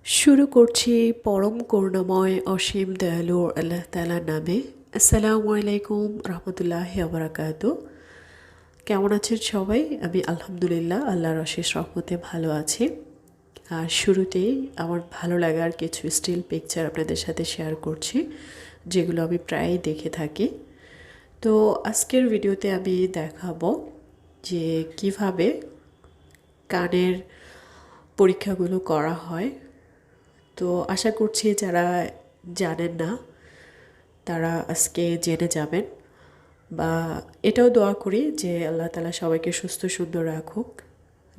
শুরু করছি পরম করুণাময় অসীম দয়ালু আল্লাহ তাআলার নামে। আসসালামু আলাইকুম রহমতুল্লাহি ওয়া বারাকাতু। কেমন আছেন সবাই? আমি আলহামদুলিল্লাহ আল্লাহর অশেষ রহমতে ভালো আছি। আর শুরুতেই আমার ভালো লাগার কিছু স্টিল পিকচার আপনাদের সাথে শেয়ার করছি, যেগুলো আমি প্রায়ই দেখে থাকি। তো আজকের ভিডিওতে আমি দেখাবো যে কিভাবে কানের পরীক্ষাগুলো করা হয়। তো আশা করছি যারা জানেন না তারা আজকে জেনে যাবেন, বা এটাও দোয়া করি যে আল্লাহ তাআলা সবাইকে সুস্থ সুন্দর রাখুক,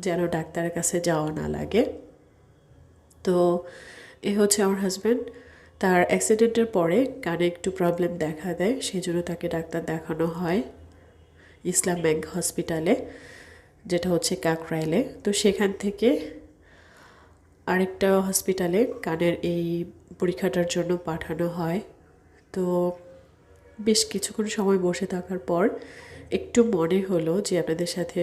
যেন ডাক্তারের কাছে যাওয়া না লাগে। তো এ হচ্ছে আমার হাজব্যান্ড। তার অ্যাক্সিডেন্টের পরে কানে একটু প্রবলেম দেখা দেয়, সেই জন্য তাকে ডাক্তার দেখানো হয় ইসলাম ব্যাংক হসপিটালে, যেটা হচ্ছে কাকরাইলে। তো সেখান থেকে আরেকটা হসপিটালে কানের এই পরীক্ষাটার জন্য পাঠানো হয়। তো বেশ কিছুক্ষণ সময় বসে থাকার পর একটু মনে হলো যে আপনাদের সাথে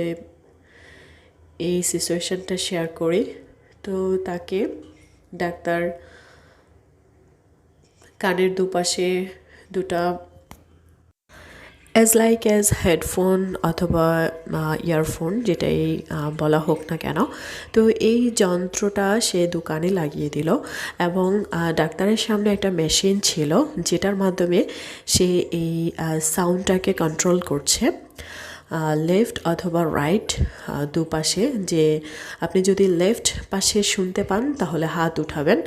এই সিচুয়েশনটা শেয়ার করি। তো তাকে ডাক্তার কানের দুপাশে দুটা অ্যাজ হেডফোন অথবা ইয়ারফোন, যেটাই বলা হোক না কেন, তো এই যন্ত্রটা সে দোকানে লাগিয়ে দিল। এবং ডাক্তারের সামনে একটা মেশিন ছিল, যেটার মাধ্যমে সে এই সাউন্ডটাকে কন্ট্রোল করছে লেফট অথবা রাইট দুপাশে। যে আপনি যদি লেফট পাশে শুনতে পান তাহলে হাত উঠাবেন,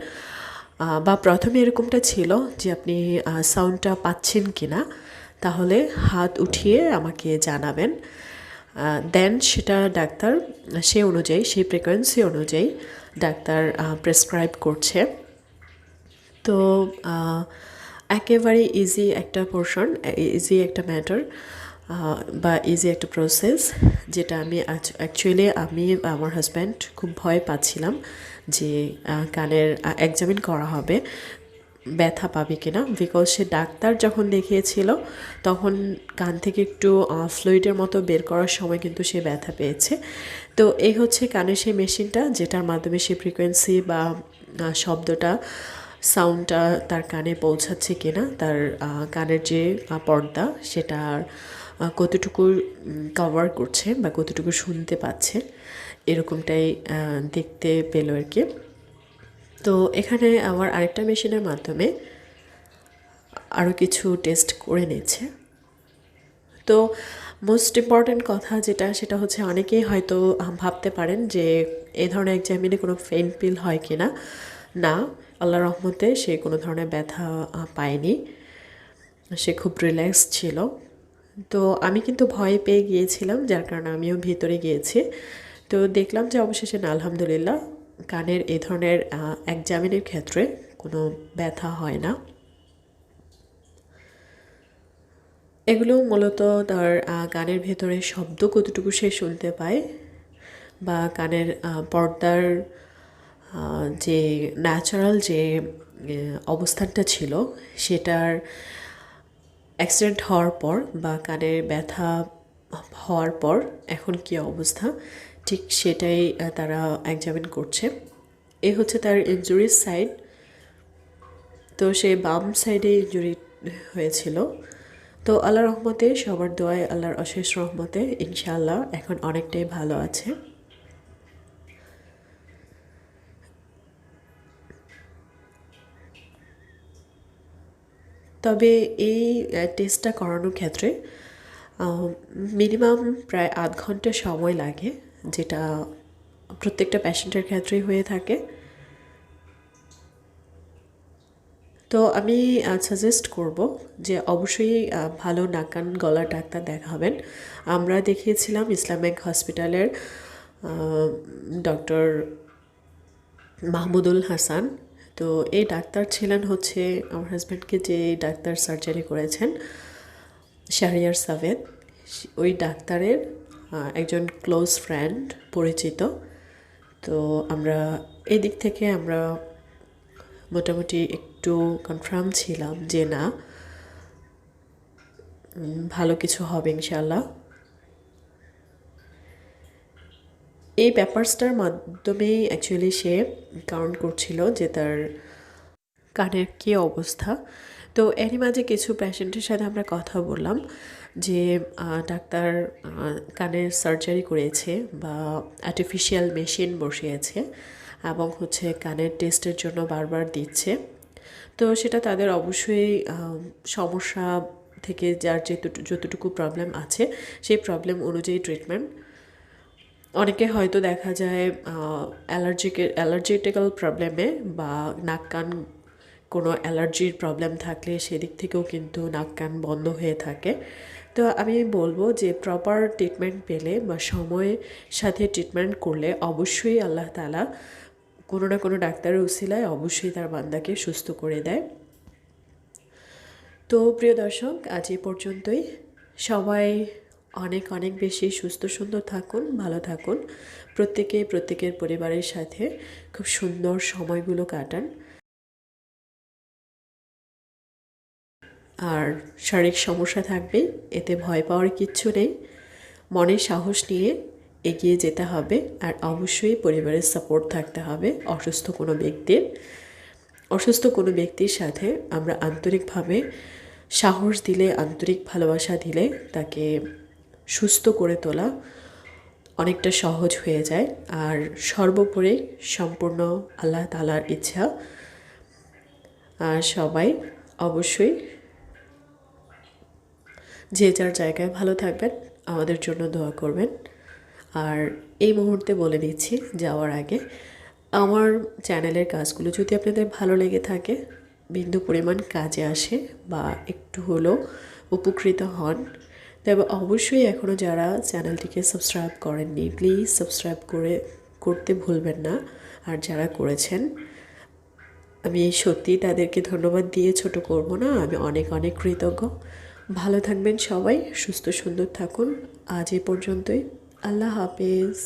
বা প্রথমে এরকমটা ছিল যে আপনি সাউন্ডটা পাচ্ছেন কিনা, তাহলে হাত উঠিয়ে আমাকে জানাবেন। দেন সেটা ডাক্তার সে অনুযায়ী, সেই ফ্রিকোয়েন্সি অনুযায়ী ডাক্তার প্রেসক্রাইব করছে। তো একেবারে ইজি একটা পোর্শন, ইজি একটা ম্যাটার, বা ইজি একটা প্রসেস, যেটা আমি অ্যাকচুয়ালি আমি আমার হাজব্যান্ড খুব ভয় পাচ্ছিলাম যে কানের এক্সামিন করা হবে, ব্যথা পাবে কিনা। বিকজ সে ডাক্তার যখন দেখিয়েছিল তখন কান থেকে একটু ফ্লুইডের মতো বের করার সময় কিন্তু সে ব্যথা পেয়েছে। তো এই হচ্ছে কানের সেই মেশিনটা, যেটার মাধ্যমে সে ফ্রিকোয়েন্সি বা শব্দটা, সাউন্ডটা তার কানে পৌঁছাচ্ছে কিনা, তার কানের যে পর্দা সেটার কতটুকু কভার করছে বা কতটুকু শুনতে পাচ্ছে, এরকমটাই দেখতে পেল আর কি। তো এখানে আমার আরেকটা মেশিনের মাধ্যমে আরও কিছু টেস্ট করে নিচ্ছে। তো মোস্ট ইম্পর্ট্যান্ট কথা যেটা, সেটা হচ্ছে অনেকেই হয়তো ভাবতে পারেন যে এই ধরনের এক্সামিনে কোনো পেইন ফিল হয় কি না। না, আল্লাহ রহমতে সে কোনো ধরনের ব্যথা পায়নি, সে খুব রিল্যাক্স ছিল। তো আমি কিন্তু ভয় পেয়ে গিয়েছিলাম, যার কারণে আমিও ভিতরে গিয়েছি। তো দেখলাম যে অবশেষে না, আলহামদুলিল্লাহ, কানের এই ধরনের এক্সামিনের ক্ষেত্রে কোনো ব্যথা হয় না। এগুলো মূলত তার কানের ভেতরে শব্দ কতটুকু সে শুনতে পায়, বা কানের পর্দার যে ন্যাচারাল যে অবস্থানটা ছিল সেটার অ্যাক্সিডেন্ট হওয়ার পর বা কানের ব্যথা হওয়ার পর এখন কী অবস্থা, ঠিক সেটাই তারা এক্সামিন করছে। এই হচ্ছে তার ইনজুরির সাইড। তো সে বাম সাইডে ইনজুরি হয়েছিল। তো আল্লাহর রহমতে, সবার দোয়ায়, আল্লাহর অশেষ রহমতে ইনশাআল্লাহ এখন অনেকটাই ভালো আছে। তবে এই টেস্টটা করানোর ক্ষেত্রে মিনিমাম প্রায় ৮ ঘন্টা সময় লাগে, যেটা প্রত্যেকটা পেশেন্টের ক্ষেত্রেই হয়ে থাকে। তো আমি সাজেস্ট করব যে অবশ্যই ভালো নাক কান গলার ডাক্তার দেখাবেন। আমরা দেখিয়েছিলাম ইসলাম ব্যাংক হসপিটালের ডক্টর মাহমুদুল হাসান। তো এই ডাক্তার ছিলেন হচ্ছে আমার হাজব্যান্ডকে যে ডাক্তার সার্জারি করেছেন, শাহরিয়ার সাভেদ, ওই ডাক্তারের একজন ক্লোজ ফ্রেন্ড, পরিচিত। তো আমরা এই দিক থেকে আমরা মোটামুটি একটু কনফার্ম ছিলাম যে না, ভালো কিছু হবে ইনশাআল্লাহ। এই পেপারসটার মাধ্যমেই অ্যাকচুয়ালি সে কাউন্ট করছিল যে তার কানের কী অবস্থা। তো এরই মাঝে কিছু পেশেন্টের সাথে আমরা কথা বললাম যে ডাক্তার কানের সার্জারি করেছে বা আর্টিফিশিয়াল মেশিন বসিয়েছে এবং হচ্ছে কানের টেস্টের জন্য বারবার দিচ্ছে। তো সেটা তাদের অবশ্যই সমস্যা থেকে যার যতটুকু প্রবলেম আছে সেই প্রবলেম অনুযায়ী ট্রিটমেন্ট। অনেকে হয়তো দেখা যায় অ্যালার্জিটিক্যাল প্রবলেমে বা নাক কান কোনো অ্যালার্জির প্রবলেম থাকলে সেদিক থেকেও কিন্তু নাক কান বন্ধ হয়ে থাকে। তো আমি বলবো যে প্রপার ট্রিটমেন্ট পেলে বা সময়ের সাথে ট্রিটমেন্ট করলে অবশ্যই আল্লাহ তাআলা কোনো না কোনো ডাক্তারের উসিলায় অবশ্যই তার বান্দাকে সুস্থ করে দেয়। তো প্রিয় দর্শক, আজ এই পর্যন্তই। সবাই অনেক অনেক বেশি সুস্থ সুন্দর থাকুন, ভালো থাকুন। প্রত্যেকের পরিবারের সাথে খুব সুন্দর সময়গুলো কাটান। আর শারীরিক সমস্যা থাকবে, এতে ভয় পাওয়ার কিচ্ছু নেই। মনে সাহস নিয়ে এগিয়ে যেতে হবে। আর অবশ্যই পরিবারের সাপোর্ট থাকতে হবে। অসুস্থ কোনো ব্যক্তির সাথে আমরা আন্তরিকভাবে সাহস দিলে, আন্তরিক ভালোবাসা দিলে তাকে সুস্থ করে তোলা অনেকটা সহজ হয়ে যায়। আর সর্বোপরি সম্পূর্ণ আল্লাহ তাআলার ইচ্ছা। আর সবাই অবশ্যই যে যার জায়গায় ভালো থাকবেন, আমাদের জন্য দোয়া করবেন। আর এই মুহূর্তে বলে দিচ্ছি যাওয়ার আগে, আমার চ্যানেলের কাজগুলো যদি আপনাদের ভালো লেগে থাকে, বিন্দু পরিমাণ কাজে আসে বা একটু হলেও উপকৃত হন, তবে অবশ্যই এখনও যারা চ্যানেলটিকে সাবস্ক্রাইব করেননি প্লিজ সাবস্ক্রাইব করতে ভুলবেন না। আর যারা করেছেন আমি সত্যি তাদেরকে ধন্যবাদ দিয়ে ছোট করব না, আমি অনেক অনেক কৃতজ্ঞ। ভালো থাকবেন সবাই, সুস্থ সুন্দর থাকুন। আজ এ পর্যন্তই। আল্লাহ হাফেজ।